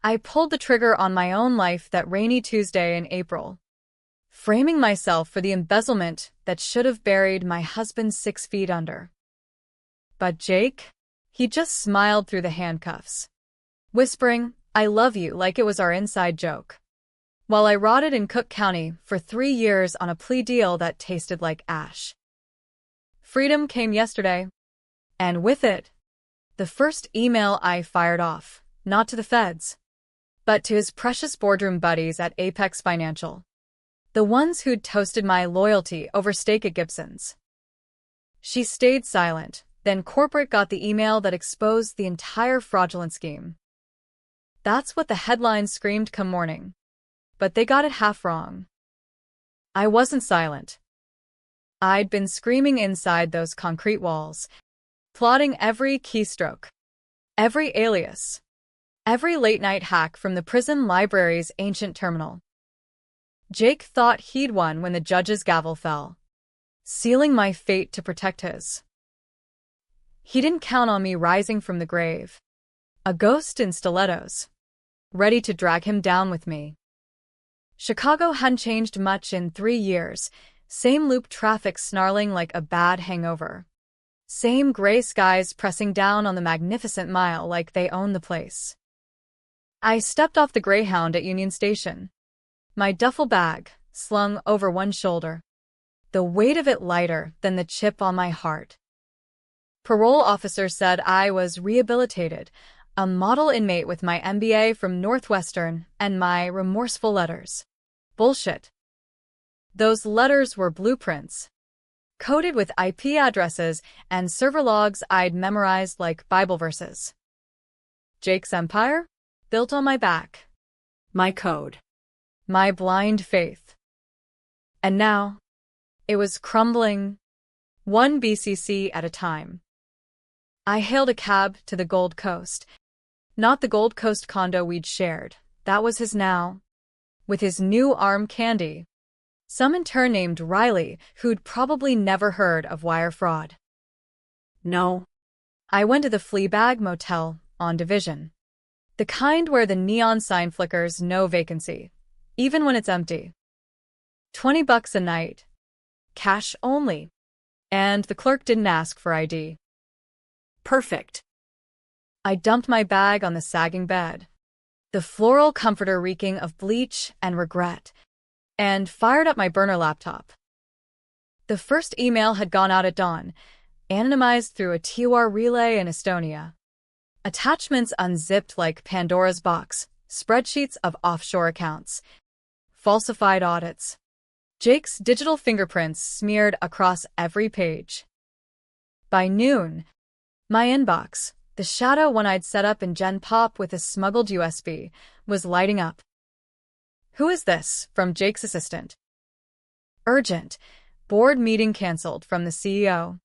I pulled the trigger on my own life that rainy Tuesday in April, framing myself for the embezzlement that should have buried my husband 6 feet under. But Jake? He just smiled through the handcuffs, whispering, "I love you," like it was our inside joke, while I rotted in Cook County for 3 years on a plea deal that tasted like ash. Freedom came yesterday, and with it, the first email I fired off, not to the feds, but to his precious boardroom buddies at Apex Financial, the ones who'd toasted my loyalty over steak at Gibson's. She stayed silent, then corporate got the email that exposed the entire fraudulent scheme. That's what the headlines screamed come morning, but they got it half wrong. I wasn't silent. I'd been screaming inside those concrete walls, plotting every keystroke, every alias, every late-night hack from the prison library's ancient terminal. Jake thought he'd won when the judge's gavel fell, sealing my fate to protect his. He didn't count on me rising from the grave, a ghost in stilettos, ready to drag him down with me. Chicago hadn't changed much in 3 years. Same loop traffic snarling like a bad hangover. Same gray skies pressing down on the magnificent mile like they own the place. I stepped off the Greyhound at Union Station, my duffel bag slung over one shoulder, the weight of it lighter than the chip on my heart. Parole officer said I was rehabilitated, a model inmate with my MBA from Northwestern and my remorseful letters. Bullshit. Those letters were blueprints, coded with IP addresses and server logs I'd memorized like Bible verses. Jake's empire? Built on my back. My code. My blind faith. And now, it was crumbling, one BCC at a time. I hailed a cab to the Gold Coast. Not the Gold Coast condo we'd shared, that was his now. With his new arm Candy, some intern named Riley who'd probably never heard of wire fraud. No. I went to the Fleabag Motel on Division. The kind where the neon sign flickers no vacancy, even when it's empty. $20 a night. Cash only. And the clerk didn't ask for ID. Perfect. I dumped my bag on the sagging bed, the floral comforter reeking of bleach and regret, and fired up my burner laptop. The first email had gone out at dawn, anonymized through a TOR relay in Estonia. Attachments unzipped like Pandora's box, spreadsheets of offshore accounts, falsified audits. Jake's digital fingerprints smeared across every page. By noon, my inbox, the shadow one I'd set up in Gen Pop with a smuggled USB, was lighting up. "Who is this?" from Jake's assistant. "Urgent. Board meeting canceled," from the CEO.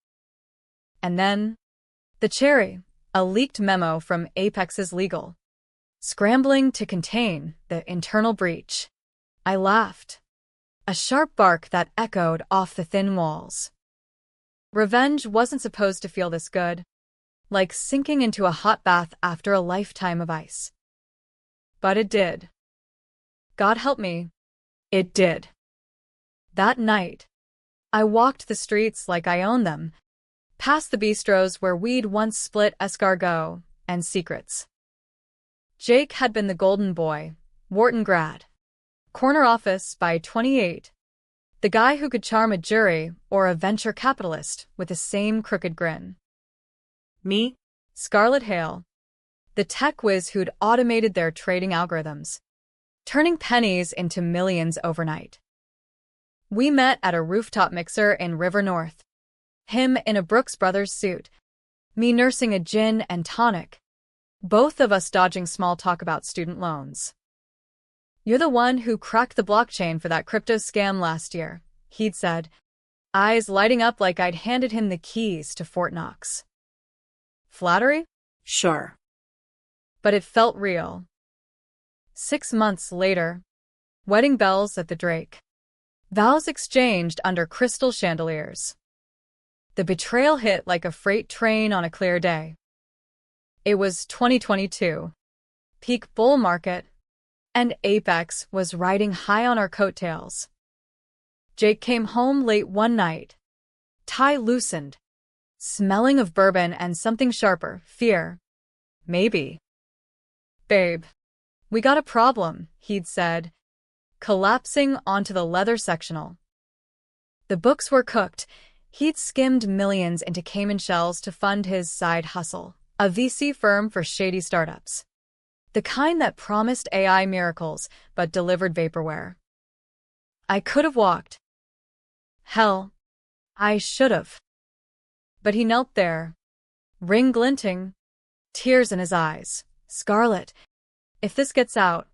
And then, the cherry, a leaked memo from Apex's legal, scrambling to contain the internal breach. I laughed. A sharp bark that echoed off the thin walls. Revenge wasn't supposed to feel this good, like sinking into a hot bath after a lifetime of ice. But it did. God help me, it did. That night, I walked the streets like I owned them, past the bistros where we'd once split escargot and secrets. Jake had been the golden boy, Wharton grad, corner office by 28, the guy who could charm a jury or a venture capitalist with the same crooked grin. Me? Scarlett Hale, the tech whiz who'd automated their trading algorithms, turning pennies into millions overnight. We met at a rooftop mixer in River North, him in a Brooks Brothers suit, me nursing a gin and tonic, both of us dodging small talk about student loans. "You're the one who cracked the blockchain for that crypto scam last year," he'd said, eyes lighting up like I'd handed him the keys to Fort Knox. Flattery? Sure. But it felt real. 6 months later, wedding bells at the Drake. Vows exchanged under crystal chandeliers. The betrayal hit like a freight train on a clear day. It was 2022. peak bull market, and Apex was riding high on our coattails. Jake came home late one night, tie loosened, smelling of bourbon and something sharper, fear. Maybe. "Babe, we got a problem," he'd said, collapsing onto the leather sectional. The books were cooked. He'd skimmed millions into Cayman shells to fund his side hustle, a VC firm for shady startups. The kind that promised AI miracles but delivered vaporware. I could have walked. Hell, I should have. But he knelt there, ring glinting, tears in his eyes. "Scarlett, if this gets out,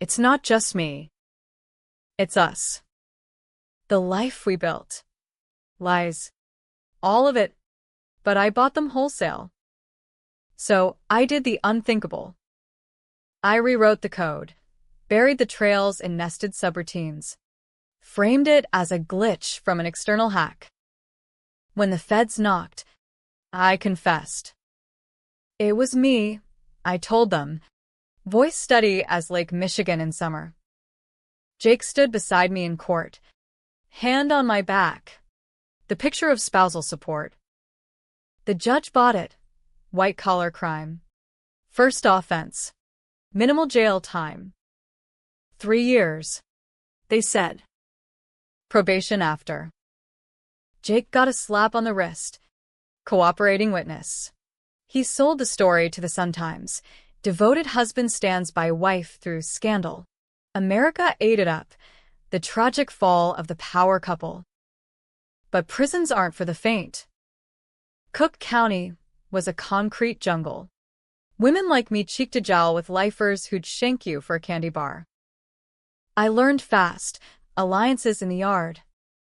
it's not just me. It's us. The life we built. Lies. All of it. But I bought them wholesale. So I did the unthinkable. I rewrote the code, buried the trails in nested subroutines, framed it as a glitch from an external hack. When the feds knocked, I confessed. It was me, I told them, voice steady as Lake Michigan in summer. Jake stood beside me in court, hand on my back, the picture of spousal support. The judge bought it. White-collar crime. First offense. Minimal jail time. 3 years. They said. Probation after. Jake got a slap on the wrist. Cooperating witness. He sold the story to the Sun-Times. Devoted husband stands by wife through scandal. America ate it up. The tragic fall of the power couple. But prisons aren't for the faint. Cook County was a concrete jungle. Women like me cheek to jowl with lifers who'd shank you for a candy bar. I learned fast. Alliances in the yard.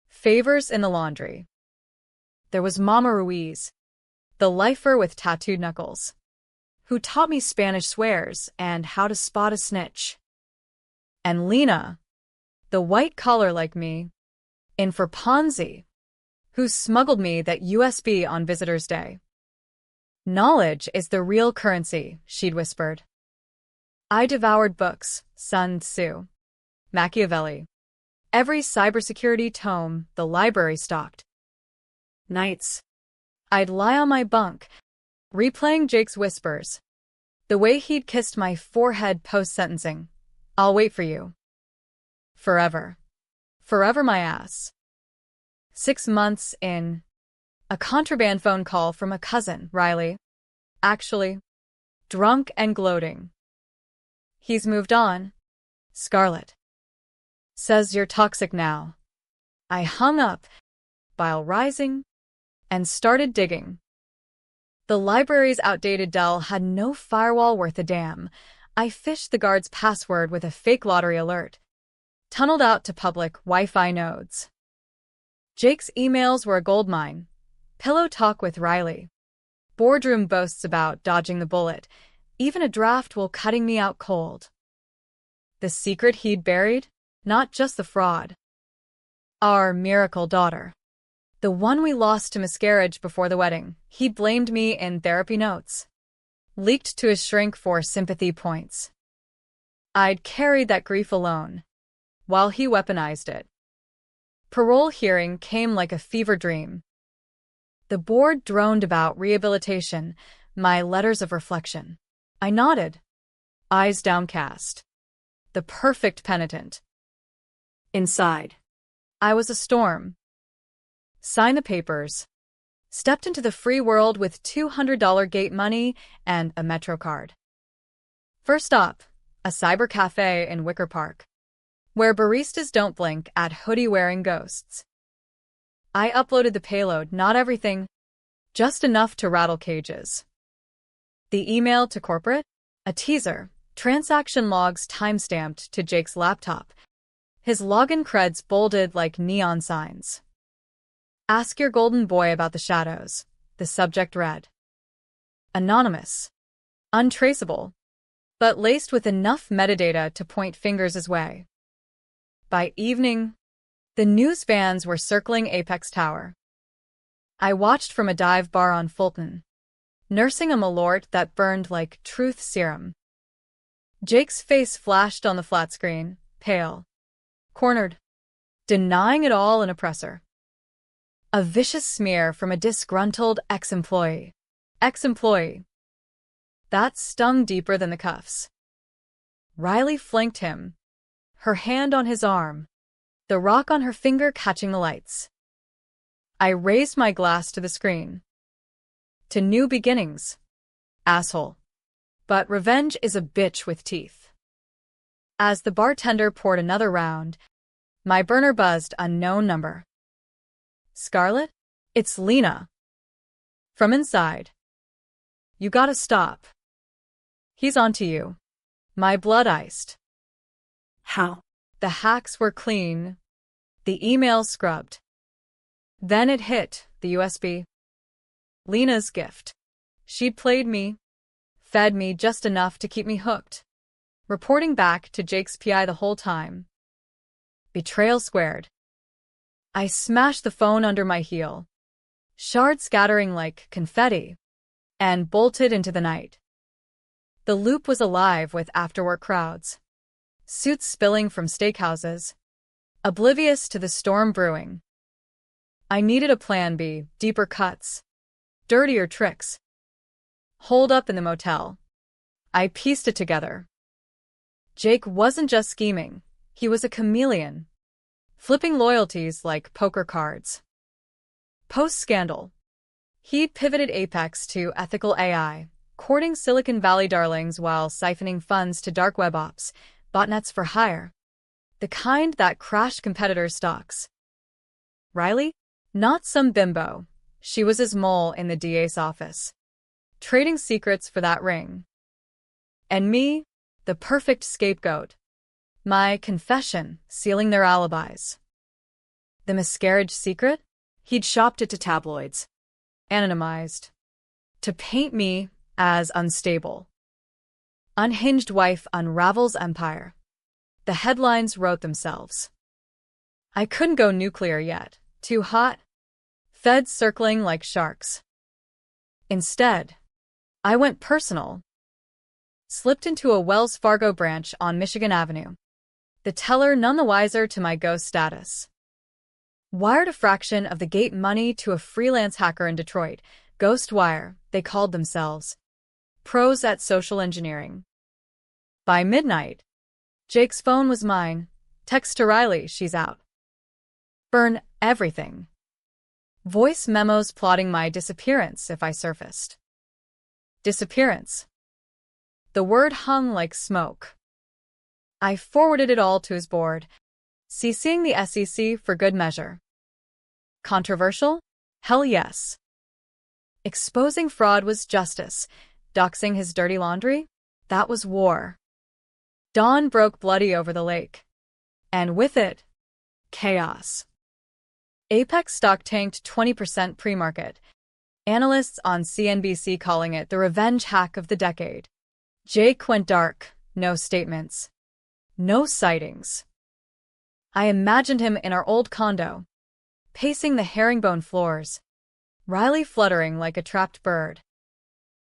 Favors in the laundry. There was Mama Ruiz, the lifer with tattooed knuckles, who taught me Spanish swears and how to spot a snitch. And Lena, the white collar like me, in for Ponzi, who smuggled me that USB on Visitor's Day. "Knowledge is the real currency," she'd whispered. I devoured books, Sun Tzu, Machiavelli, every cybersecurity tome the library stocked. Nights, I'd lie on my bunk, replaying Jake's whispers, the way he'd kissed my forehead post-sentencing. "I'll wait for you. Forever. Forever my ass." 6 months in, a contraband phone call from a cousin, Riley. Actually, drunk and gloating. "He's moved on. Scarlett. Says you're toxic now." I hung up, bile rising, and started digging. The library's outdated Dell had no firewall worth a damn. I fished the guard's password with a fake lottery alert, tunneled out to public Wi-Fi nodes. Jake's emails were a goldmine. Pillow talk with Riley. Boardroom boasts about dodging the bullet. Even a draft while cutting me out cold. The secret he'd buried? Not just the fraud. Our miracle daughter. The one we lost to miscarriage before the wedding. He'd blamed me in therapy notes. Leaked to his shrink for sympathy points. I'd carried that grief alone, while he weaponized it. Parole hearing came like a fever dream. The board droned about rehabilitation, my letters of reflection. I nodded, eyes downcast. The perfect penitent. Inside, I was a storm. Signed the papers. Stepped into the free world with $200 gate money and a Metro card. First stop, a cyber cafe in Wicker Park, where baristas don't blink at hoodie-wearing ghosts. I uploaded the payload, not everything, just enough to rattle cages. The email to corporate? A teaser, transaction logs time-stamped to Jake's laptop. His login creds bolded like neon signs. Ask your golden boy about the shadows, the subject read. Anonymous. Untraceable. But laced with enough metadata to point fingers his way. By evening, the news vans were circling Apex Tower. I watched from a dive bar on Fulton, nursing a malort that burned like truth serum. Jake's face flashed on the flat screen, pale, cornered, denying it all an oppressor. A vicious smear from a disgruntled ex-employee. Ex-employee. That stung deeper than the cuffs. Riley flanked him, her hand on his arm, the rock on her finger catching the lights. I raised my glass to the screen. To new beginnings, asshole. But revenge is a bitch with teeth. As the bartender poured another round, my burner buzzed unknown number. Scarlett? It's Lena. From inside. You gotta stop. He's onto you. My blood iced. How? The hacks were clean. The emails scrubbed. Then it hit, the USB. Lena's gift. She'd played me, fed me just enough to keep me hooked. Reporting back to Jake's PI the whole time. Betrayal squared. I smashed the phone under my heel, shards scattering like confetti, and bolted into the night. The loop was alive with after-work crowds, suits spilling from steakhouses, oblivious to the storm brewing. I needed a plan B, deeper cuts, dirtier tricks. Holed up in the motel. I pieced it together. Jake wasn't just scheming, he was a chameleon, flipping loyalties like poker cards. Post-scandal, he'd pivoted Apex to ethical AI, courting Silicon Valley darlings while siphoning funds to dark web ops, botnets for hire. The kind that crashed competitor stocks. Riley? Not some bimbo. She was his mole in the DA's office, trading secrets for that ring. And me, the perfect scapegoat. My confession, sealing their alibis. The miscarriage secret? He'd shopped it to tabloids, anonymized, to paint me as unstable. Unhinged wife unravels empire. The headlines wrote themselves. I couldn't go nuclear yet, too hot. Feds circling like sharks. Instead, I went personal. Slipped into a Wells Fargo branch on Michigan Avenue. The teller none the wiser to my ghost status. Wired a fraction of the gate money to a freelance hacker in Detroit. Ghostwire, they called themselves. Pros at social engineering. By midnight, Jake's phone was mine. Text to Riley, she's out. Burn everything. Voice memos plotting my disappearance if I surfaced. Disappearance. The word hung like smoke. I forwarded it all to his board, CCing the SEC for good measure. Controversial? Hell yes. Exposing fraud was justice. Doxing his dirty laundry? That was war. Dawn broke bloody over the lake. And with it, chaos. Apex stock tanked 20% pre-market. Analysts on CNBC calling it the revenge hack of the decade. Jake went dark, no statements. No sightings. I imagined him in our old condo, pacing the herringbone floors, Riley fluttering like a trapped bird.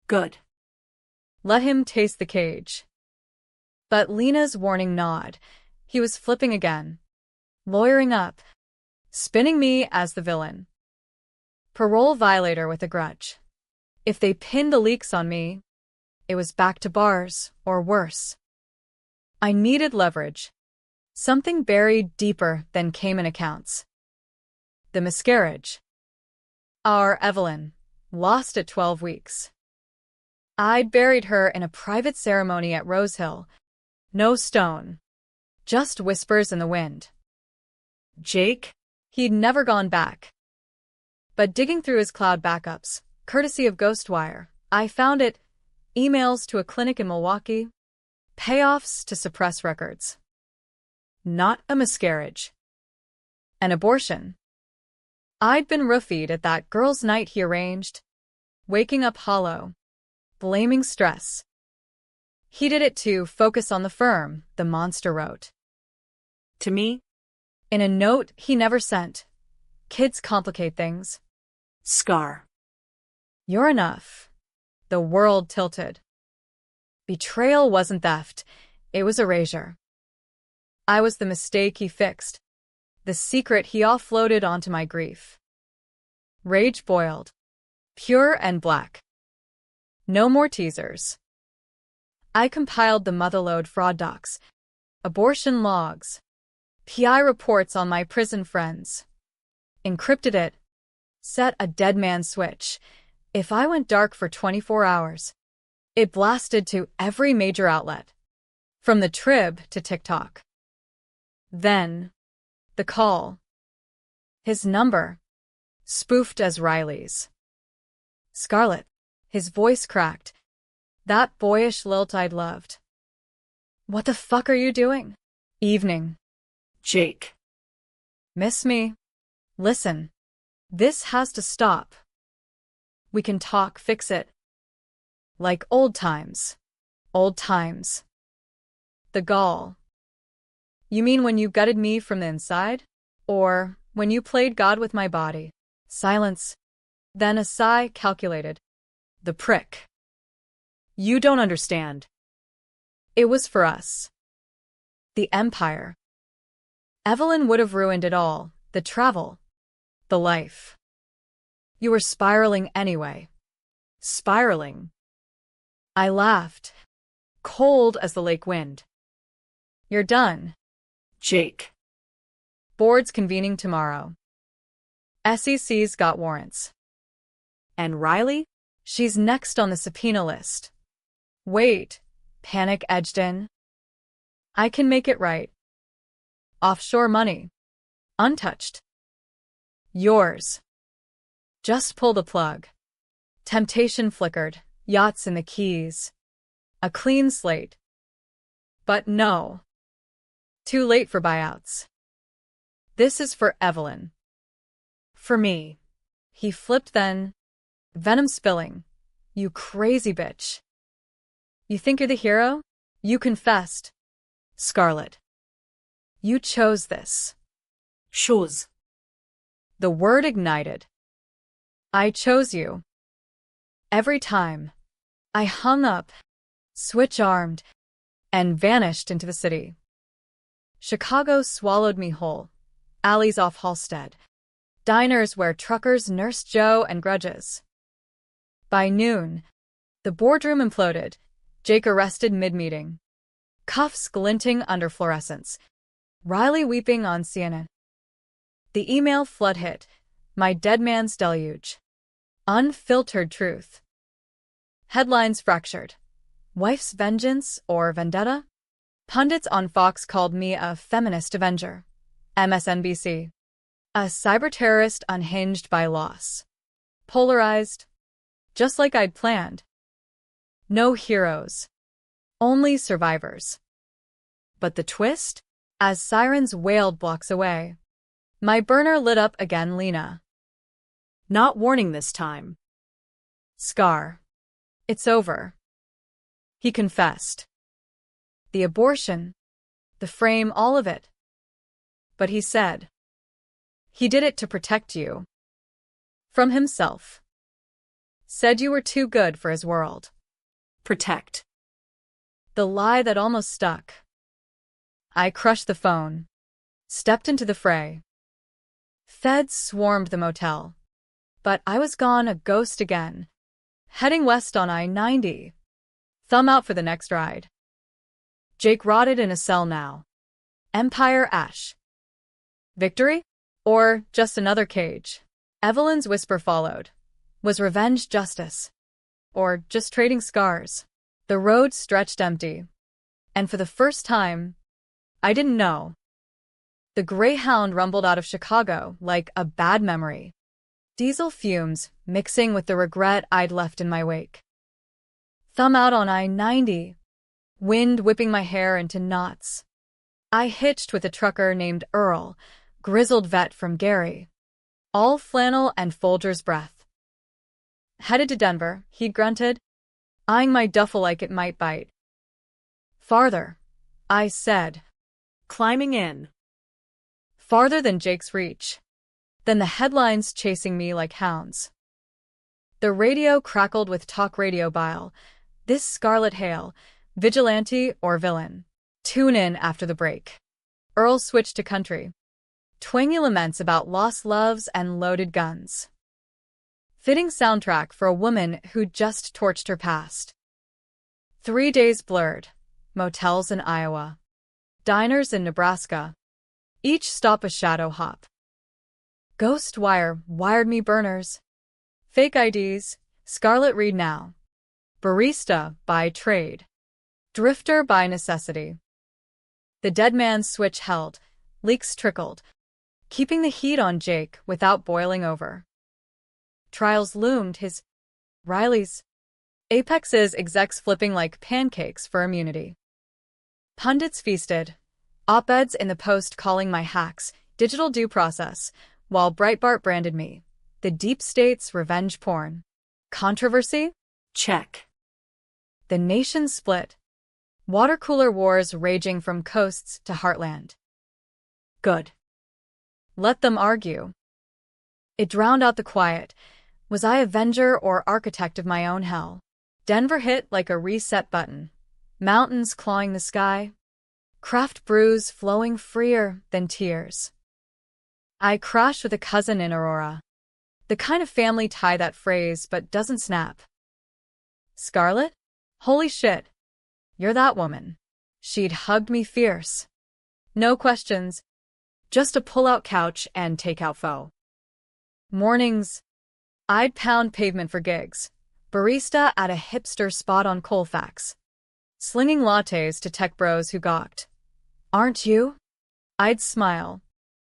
Good. Let him taste the cage. But Lena's warning nod. He was flipping again, lawyering up, spinning me as the villain. Parole violator with a grudge. If they pinned the leaks on me, it was back to bars, or worse. I needed leverage. Something buried deeper than Cayman accounts. The miscarriage. Our Evelyn, lost at 12 weeks. I'd buried her in a private ceremony at Rose Hill. No stone. Just whispers in the wind. Jake? He'd never gone back. But digging through his cloud backups, courtesy of Ghostwire, I found it. Emails to a clinic in Milwaukee. Payoffs to suppress records. Not a miscarriage. An abortion. I'd been roofied at that girls' night he arranged, waking up hollow, blaming stress. He did it to focus on the firm, the monster wrote. To me? In a note he never sent. Kids complicate things. Scar. You're enough. The world tilted. Betrayal wasn't theft, it was erasure. I was the mistake he fixed, the secret he offloaded onto my grief. Rage boiled, pure and black. No more teasers. I compiled the motherlode fraud docs, abortion logs, PI reports on my prison friends. Encrypted it. Set a dead man switch. If I went dark for 24 hours, it blasted to every major outlet, from the Trib to TikTok. Then, the call. His number, spoofed as Riley's. Scarlett, his voice cracked. That boyish lilt I'd loved. What the fuck are you doing? Evening. Jake. Miss me? Listen. This has to stop. We can talk, fix it. Like old times. Old times. The gall. You mean when you gutted me from the inside? Or when you played God with my body? Silence. Then a sigh calculated. The prick. You don't understand. It was for us. The Empire. Evelyn would have ruined it all. The travel. The life. You were spiraling anyway. Spiraling. I laughed. Cold as the lake wind. You're done. Jake. Board's convening tomorrow. SEC's got warrants. And Riley? She's next on the subpoena list. Wait, panic edged in. I can make it right. Offshore money. Untouched. Yours. Just pull the plug. Temptation flickered, yachts in the Keys. A clean slate. But no. Too late for buyouts. This is for Evelyn. For me. He flipped then. Venom spilling. You crazy bitch. You think you're the hero? You confessed. Scarlett. You chose this. Shows. The word ignited. I chose you. Every time. I hung up, switch-armed, and vanished into the city. Chicago swallowed me whole. Alleys off Halstead. Diners where truckers nursed Joe and grudges. By noon, the boardroom imploded. Jake arrested mid-meeting. Cuffs glinting under fluorescence. Riley weeping on CNN. The email flood hit. My dead man's deluge. Unfiltered truth. Headlines fractured. Wife's vengeance or vendetta? Pundits on Fox called me a feminist avenger. MSNBC. A cyber-terrorist unhinged by loss. Polarized. Just like I'd planned. No heroes. Only survivors. But the twist? As sirens wailed blocks away. My burner lit up again, Lena. Not warning this time. Scar. It's over. He confessed. The abortion. The frame, all of it. But he said. He did it to protect you. From himself. Said you were too good for his world. Protect. The lie that almost stuck. I crushed the phone. Stepped into the fray. Feds swarmed the motel. But I was gone, a ghost again. Heading west on I-90. Thumb out for the next ride. Jake rotted in a cell now. Empire ash. Victory? Or just another cage? Evelyn's whisper followed. Was revenge justice? Or just trading scars? The road stretched empty. And for the first time, I didn't know. The Greyhound rumbled out of Chicago like a bad memory. Diesel fumes mixing with the regret I'd left in my wake. Thumb out on I-90. Wind whipping my hair into knots. I hitched with a trucker named Earl, grizzled vet from Gary. All flannel and Folger's breath. Headed to Denver, he grunted, eyeing my duffel like it might bite. Farther, I said. Climbing in. Farther than Jake's reach. Than the headlines chasing me like hounds. The radio crackled with talk radio bile. This Scarlet Hale, vigilante or villain? Tune in after the break. Earl switched to country. Twangy laments about lost loves and loaded guns. Fitting soundtrack for a woman who just torched her past. 3 days blurred. Motels in Iowa. Diners in Nebraska. Each stop a shadow hop. Ghost wire wired me burners. Fake IDs. Scarlet read now. Barista by trade. Drifter by necessity. The dead man's switch held. Leaks trickled, keeping the heat on Jake without boiling over. Trials loomed, his Riley's Apex's execs flipping like pancakes for immunity. Pundits feasted, op-eds in the Post calling my hacks digital due process, while Breitbart branded me the deep state's revenge porn. Controversy? Check. The nation split. Water cooler wars raging from coasts to heartland. Good. Let them argue. It drowned out the quiet. Was I avenger or architect of my own hell? Denver hit like a reset button. Mountains clawing the sky. Craft brews flowing freer than tears. I crashed with a cousin in Aurora. The kind of family tie that phrase but doesn't snap. Scarlet? Holy shit. You're that woman. She'd hugged me fierce. No questions. Just a pull-out couch and take-out pho. Mornings. I'd pound pavement for gigs. Barista at a hipster spot on Colfax. Slinging lattes to tech bros who gawked. Aren't you? I'd smile.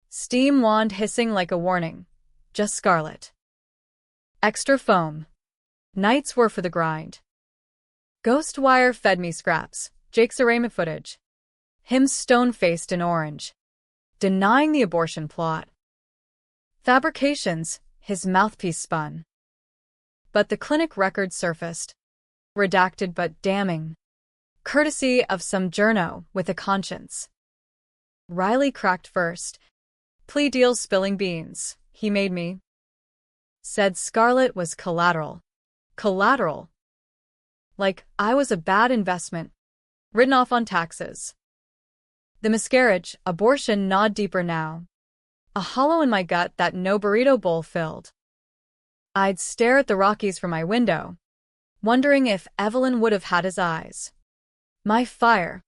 Steam wand hissing like a warning. Just Scarlet. Extra foam. Nights were for the grind. Ghost wire fed me scraps. Jake's arraignment footage. Him stone-faced in orange. Denying the abortion plot. Fabrications, his mouthpiece spun. But the clinic record surfaced. Redacted but damning. Courtesy of some journo with a conscience. Riley cracked first. Plea deal spilling beans. He made me. Said Scarlet was collateral. Collateral. Like I was a bad investment. Written off on taxes. The miscarriage, abortion gnawed deeper now. A hollow in my gut that no burrito bowl filled. I'd stare at the Rockies from my window, wondering if Evelyn would have had his eyes. My fire.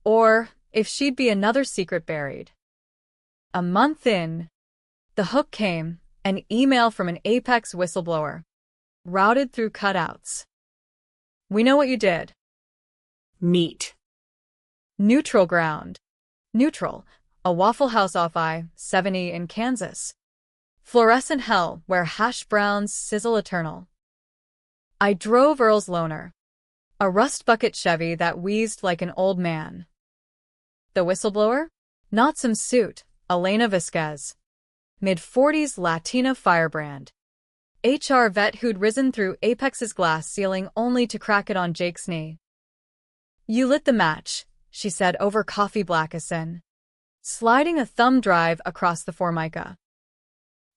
Or if she'd be another secret buried. A month in, the hook came, an email from an Apex whistleblower. Routed through cutouts. We know what you did. Meet. Neutral ground. Neutral, a Waffle House off I-70 in Kansas. Fluorescent hell where hash browns sizzle eternal. I drove Earl's loaner. A rust bucket Chevy that wheezed like an old man. The whistleblower? Not some suit, Elena Vasquez. Mid-40s Latina firebrand. HR vet who'd risen through Apex's glass ceiling only to crack it on Jake's knee. You lit the match, she said over coffee blackison, sliding a thumb drive across the Formica.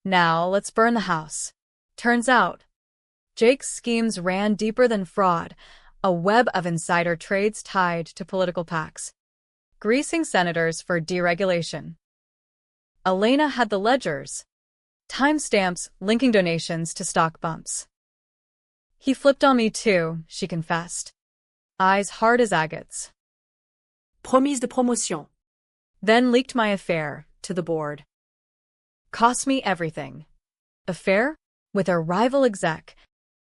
Now let's burn the house. Turns out, Jake's schemes ran deeper than fraud, a web of insider trades tied to political PACs, greasing senators for deregulation. Elena had the ledgers, timestamps linking donations to stock bumps. He flipped on me too, she confessed, eyes hard as agates. Promise de promotion. Then leaked my affair to the board. Cost me everything. Affair? With a rival exec.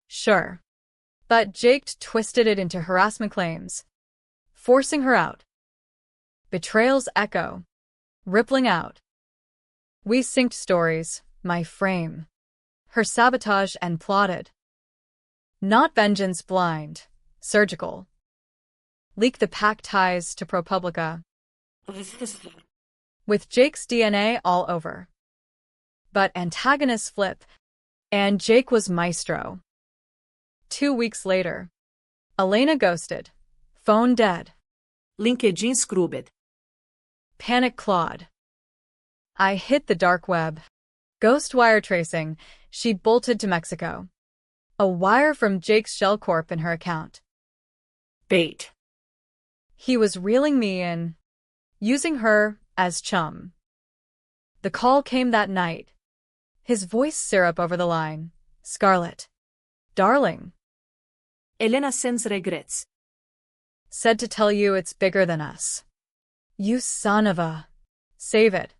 Sure. But Jake twisted it into harassment claims, forcing her out. Betrayal's echo, rippling out. We synced stories, my frame. Her sabotage and plotted. Not vengeance blind, surgical. Leak the pack ties to ProPublica. With Jake's DNA all over. But antagonists flip, and Jake was maestro. 2 weeks later, Elena ghosted. Phone dead. LinkedIn scrubbed. Panic clawed. I hit the dark web. Ghost wire tracing, she'd bolted to Mexico. A wire from Jake's Shell Corp in her account. Bait. He was reeling me in, using her as chum. The call came that night. His voice syrup over the line. Scarlett. Darling. Elena sends regrets. Said to tell you it's bigger than us. You son of a. Save it.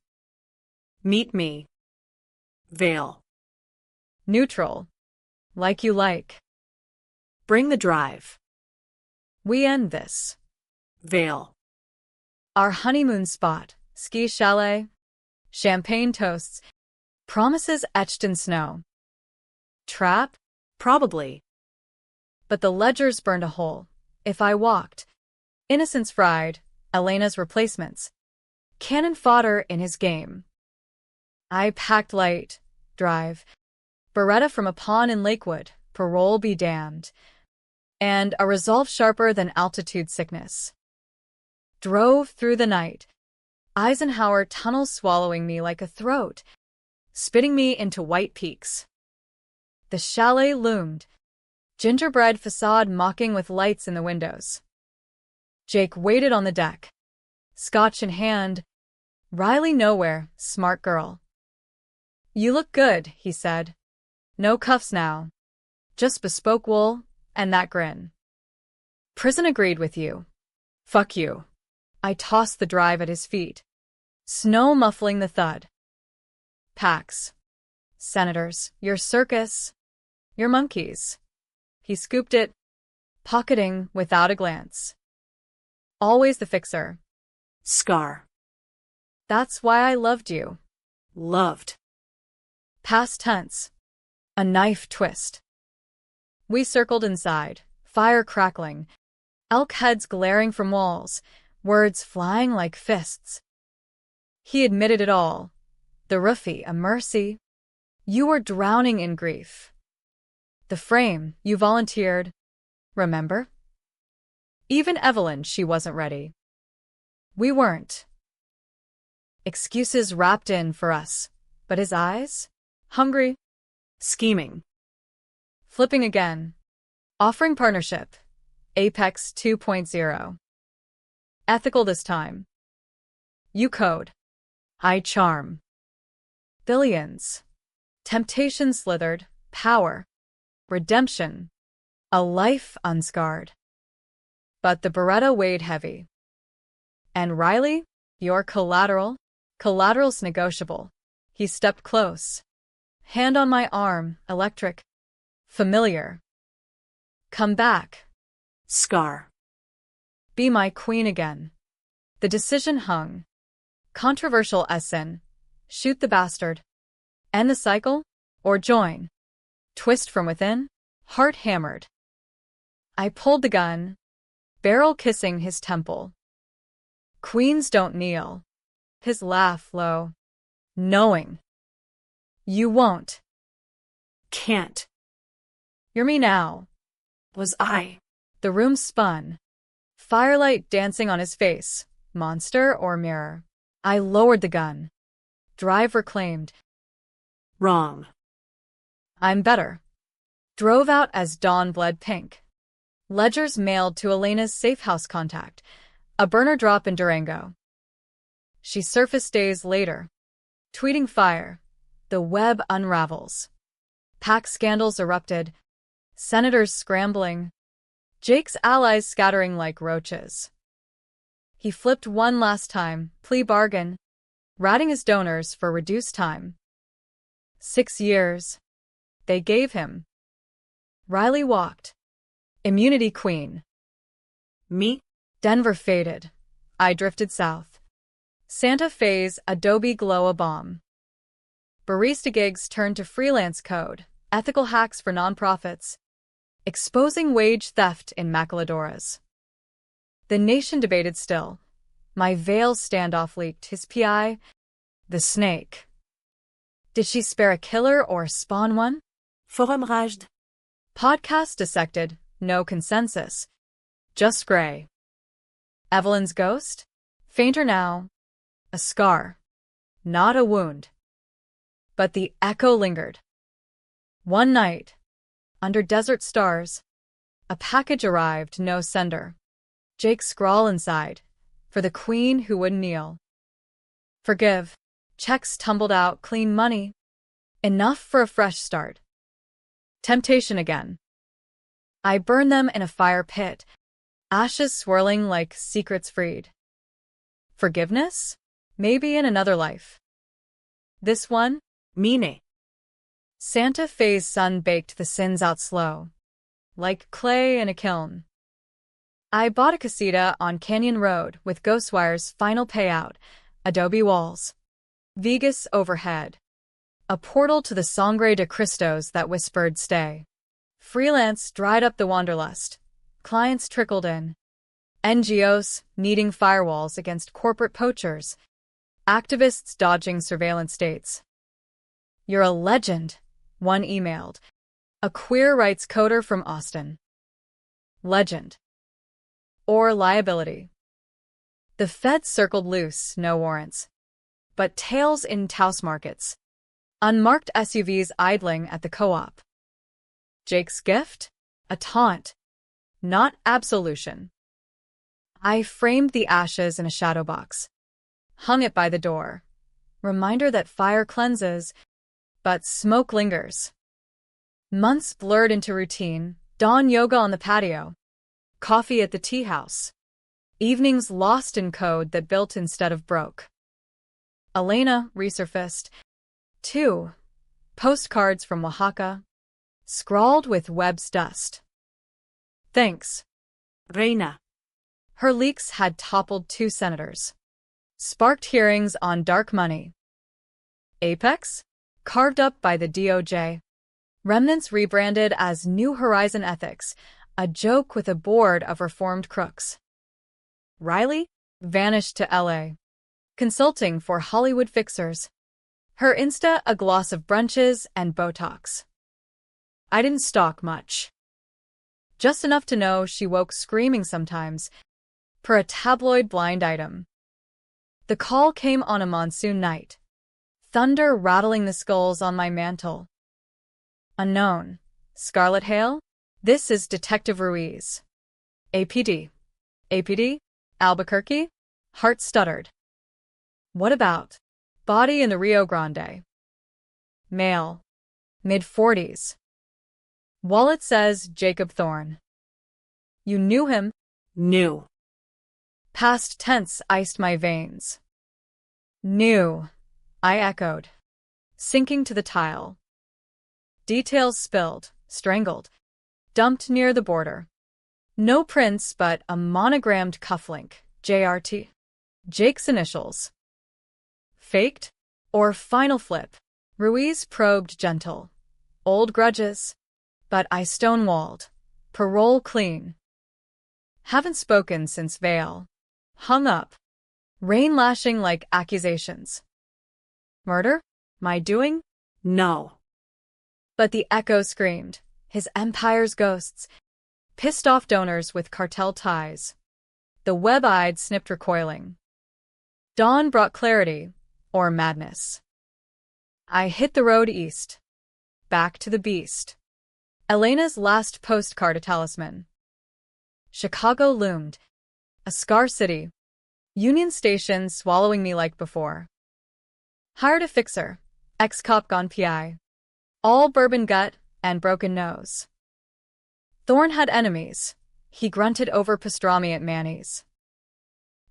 Meet me. Veil. Neutral. Like you like. Bring the drive. We end this. Veil. Our honeymoon spot. Ski chalet. Champagne toasts. Promises etched in snow. Trap? Probably. But the ledgers burned a hole. If I walked. Innocence fried. Elena's replacements. Cannon fodder in his game. I packed light. Drive. Beretta from a pawn in Lakewood. Parole be damned. And a resolve sharper than altitude sickness. Drove through the night. Eisenhower tunnel swallowing me like a throat, spitting me into white peaks. The chalet loomed, gingerbread facade mocking with lights in the windows. Jake waited on the deck, scotch in hand. Riley nowhere, smart girl. You look good, he said. No cuffs now. Just bespoke wool, and that grin. Prison agreed with you. Fuck you. I tossed the drive at his feet. Snow muffling the thud. Pax. Senators, your circus. Your monkeys. He scooped it, pocketing without a glance. Always the fixer. Scar. That's why I loved you. Loved. Past tense. A knife twist. We circled inside, fire crackling, elk heads glaring from walls, words flying like fists. He admitted it all. The roofie, a mercy. You were drowning in grief. The frame, you volunteered. Remember? Even Evelyn, she wasn't ready. We weren't. Excuses wrapped in for us, but his eyes? Hungry. Scheming. Flipping again. Offering partnership. Apex 2.0. Ethical this time. You code. I charm. Billions. Temptation slithered. Power. Redemption. A life unscarred. But the Beretta weighed heavy. And Riley? Your collateral? Collateral's negotiable. He stepped close. Hand on my arm, electric. Familiar. Come back. Scar. Be my queen again. The decision hung. Controversial SN. Shoot the bastard. End the cycle? Or join? Twist from within? Heart hammered. I pulled the gun. Barrel kissing his temple. Queens don't kneel. His laugh low. Knowing. You won't. Can't. You're me now. Was I. The room spun. Firelight dancing on his face. Monster or mirror? I lowered the gun. Drive reclaimed. Wrong. I'm better. Drove out as dawn bled pink. Ledgers mailed to Elena's safe house contact. A burner drop in Durango. She surfaced days later. Tweeting fire. The web unravels. PAC scandals erupted. Senators scrambling. Jake's allies scattering like roaches. He flipped one last time, plea bargain, ratting his donors for reduced time. 6 years. They gave him. Riley walked. Immunity queen. Me? Denver faded. I drifted south. Santa Fe's Adobe Glow a bomb. Barista gigs turned to freelance code, ethical hacks for nonprofits, exposing wage theft in maquiladoras. The nation debated still. My veil standoff leaked his PI, the snake. Did she spare a killer or spawn one? Forum raged. Podcast dissected, no consensus. Just gray. Evelyn's ghost? Fainter now. A scar. Not a wound. But the echo lingered. One night, Under desert stars. A package arrived, no sender. Jake's scrawl inside. For the queen who wouldn't kneel. Forgive. Checks tumbled out, clean money. Enough for a fresh start. Temptation again. I burn them in a fire pit. Ashes swirling like secrets freed. Forgiveness? Maybe in another life. This one? Mine. Santa Fe's sun baked the sins out slow. Like clay in a kiln. I bought a casita on Canyon Road with Ghostwire's final payout. Adobe walls. Vegas overhead. A portal to the Sangre de Cristos that whispered stay. Freelance dried up the wanderlust. Clients trickled in. NGOs needing firewalls against corporate poachers. Activists dodging surveillance states. You're a legend, one emailed. A queer rights coder from Austin. Legend. Or liability. The feds circled loose, no warrants. But tails in Taos markets. Unmarked SUVs idling at the co-op. Jake's gift? A taunt. Not absolution. I framed the ashes in a shadow box. Hung it by the door. Reminder that fire cleanses, but smoke lingers. Months blurred into routine, dawn yoga on the patio. Coffee at the tea house. Evenings lost in code that built instead of broke. Elena resurfaced. 2. Postcards from Oaxaca. Scrawled with web's dust. Thanks. Reina. Her leaks had toppled 2 senators. Sparked hearings on dark money. Apex? Carved up by the DOJ. Remnants rebranded as New Horizon Ethics, a joke with a board of reformed crooks. Riley? Vanished to LA. Consulting for Hollywood fixers. Her Insta a gloss of brunches and Botox. I didn't stalk much. Just enough to know she woke screaming sometimes, per a tabloid blind item. The call came on a monsoon night. Thunder rattling the skulls on my mantle. Unknown. Scarlet Hail? This is Detective Ruiz. APD. APD? Albuquerque? Heart stuttered. What about? Body in the Rio Grande. Male. Mid-40s. Wallet says Jacob Thorne. You knew him? Knew. Past tense iced my veins. Knew. I echoed. Sinking to the tile. Details spilled, strangled. Dumped near the border. No prints but a monogrammed cufflink, JRT. Jake's initials. Faked? Or final flip? Ruiz probed gentle. Old grudges. But I stonewalled. Parole clean. Haven't spoken since Vale. Hung up. Rain lashing like accusations. Murder? My doing? No. But the echo screamed. His empire's ghosts. Pissed off donors with cartel ties. The web-eyed snipped recoiling. Dawn brought clarity, or madness. I hit the road east. Back to the beast. Elena's last postcard a talisman. Chicago loomed. A scar city. Union Station swallowing me like before. Hired a fixer. Ex-cop gone PI. All bourbon gut and broken nose. Thorne had enemies. He grunted over pastrami at Manny's.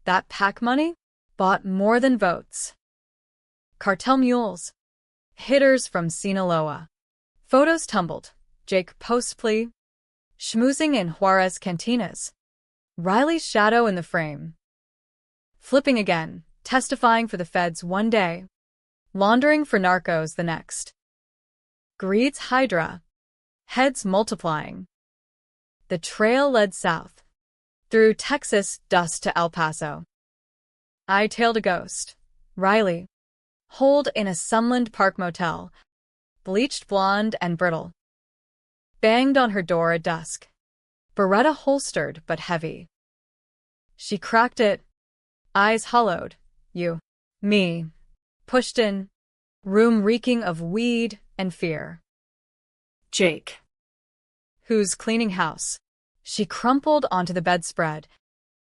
That pack money? Bought more than votes. Cartel mules. Hitters from Sinaloa. Photos tumbled. Jake post-plea. Schmoozing in Juarez cantinas. Riley's shadow in the frame. Flipping again, testifying for the feds one day. Laundering for narcos the next. Greed's hydra. Heads multiplying. The trail led south. Through Texas, dust to El Paso. I tailed a ghost. Riley. Holed in a Sunland Park motel. Bleached blonde and brittle. Banged on her door at dusk. Beretta holstered but heavy. She cracked it. Eyes hollowed. You. Me. Pushed in. Room reeking of weed and fear. Jake. Who's cleaning house? She crumpled onto the bedspread,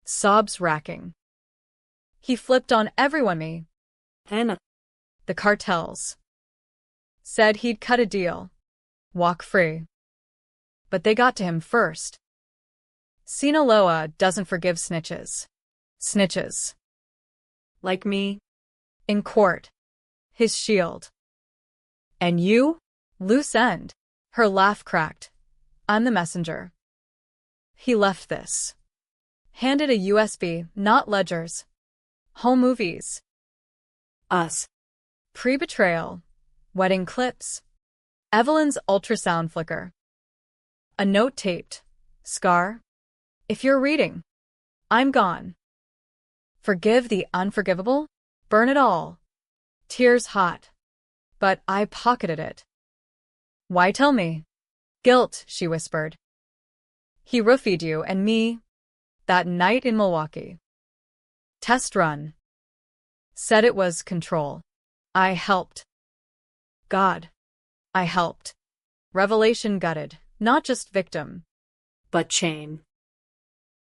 sobs racking. He flipped on everyone me. Hannah. The cartels. Said he'd cut a deal. Walk free. But they got to him first. Sinaloa doesn't forgive snitches. Snitches. Like me. In court. His shield. And you? Loose end. Her laugh cracked. I'm the messenger. He left this. Handed a USB, not ledgers. Home movies. Us. Pre-betrayal. Wedding clips. Evelyn's ultrasound flicker. A note taped. Scar. If you're reading. I'm gone. Forgive the unforgivable? Burn it all. Tears hot. But I pocketed it. Why tell me? Guilt, she whispered. He roofied you and me. That night in Milwaukee. Test run. Said it was control. I helped. God. I helped. Revelation gutted, not just victim. But chain.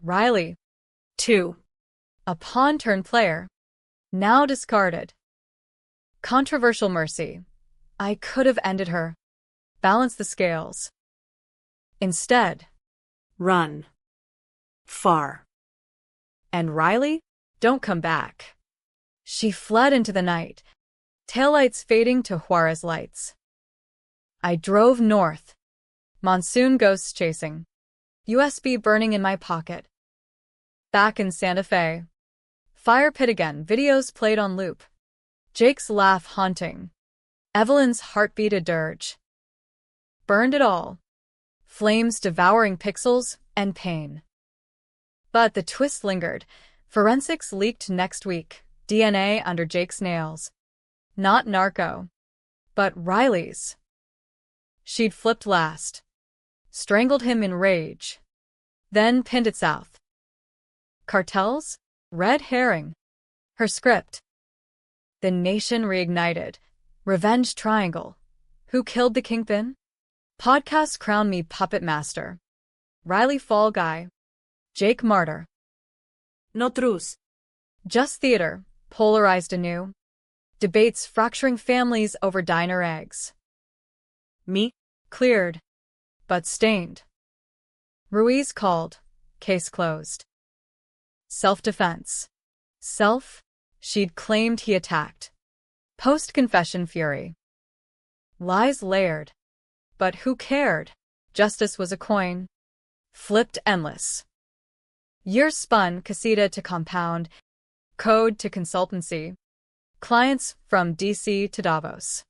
Riley. 2. A pawn-turned player. Now discarded. Controversial mercy. I could have ended her. Balanced the scales. Instead. Run. Far. And Riley? Don't come back. She fled into the night. Taillights fading to Juarez lights. I drove north. Monsoon ghosts chasing. USB burning in my pocket. Back in Santa Fe. Fire pit again, videos played on loop. Jake's laugh haunting. Evelyn's heartbeat a dirge. Burned it all. Flames devouring pixels and pain. But the twist lingered. Forensics leaked next week. DNA under Jake's nails. Not narco. But Riley's. She'd flipped last. Strangled him in rage. Then pinned it south. Cartels? Red herring. Her script. The nation reignited. Revenge triangle. Who killed the kingpin? Podcasts crown me puppet master. Riley fall guy. Jake martyr. No truce. Just theater, polarized anew. Debates fracturing families over diner eggs. Me. Cleared. But stained. Ruiz called. Case closed. Self-defense. Self? She'd claimed he attacked. Post-confession fury. Lies layered. But who cared? Justice was a coin. Flipped endless. Years spun, casita to compound, code to consultancy. Clients from DC to Davos.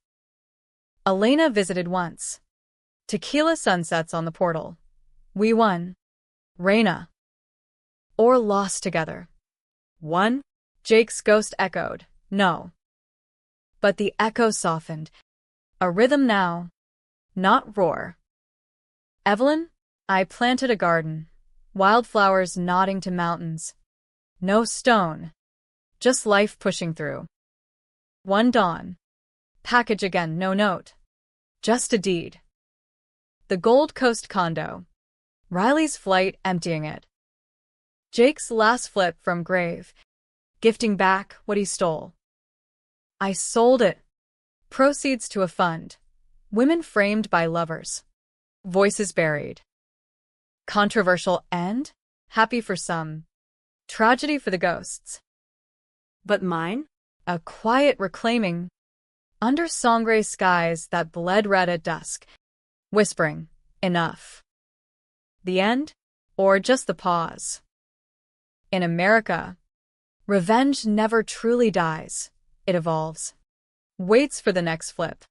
Elena visited once. Tequila sunsets on the portal. We won. Reina. Or lost together. Won? Jake's ghost echoed. No. But the echo softened. A rhythm now. Not roar. Evelyn, I planted a garden. Wildflowers nodding to mountains. No stone. Just life pushing through. One dawn. Package again, no note. Just a deed. The Gold Coast condo. Riley's flight emptying it. Jake's last flip from grave. Gifting back what he stole. I sold it. Proceeds to a fund. Women framed by lovers. Voices buried. Controversial end? Happy for some. Tragedy for the ghosts. But mine? A quiet reclaiming. Under sangre skies that bled red at dusk. Whispering, enough. The end? Or just the pause? In America, revenge never truly dies. It evolves. Waits for the next flip.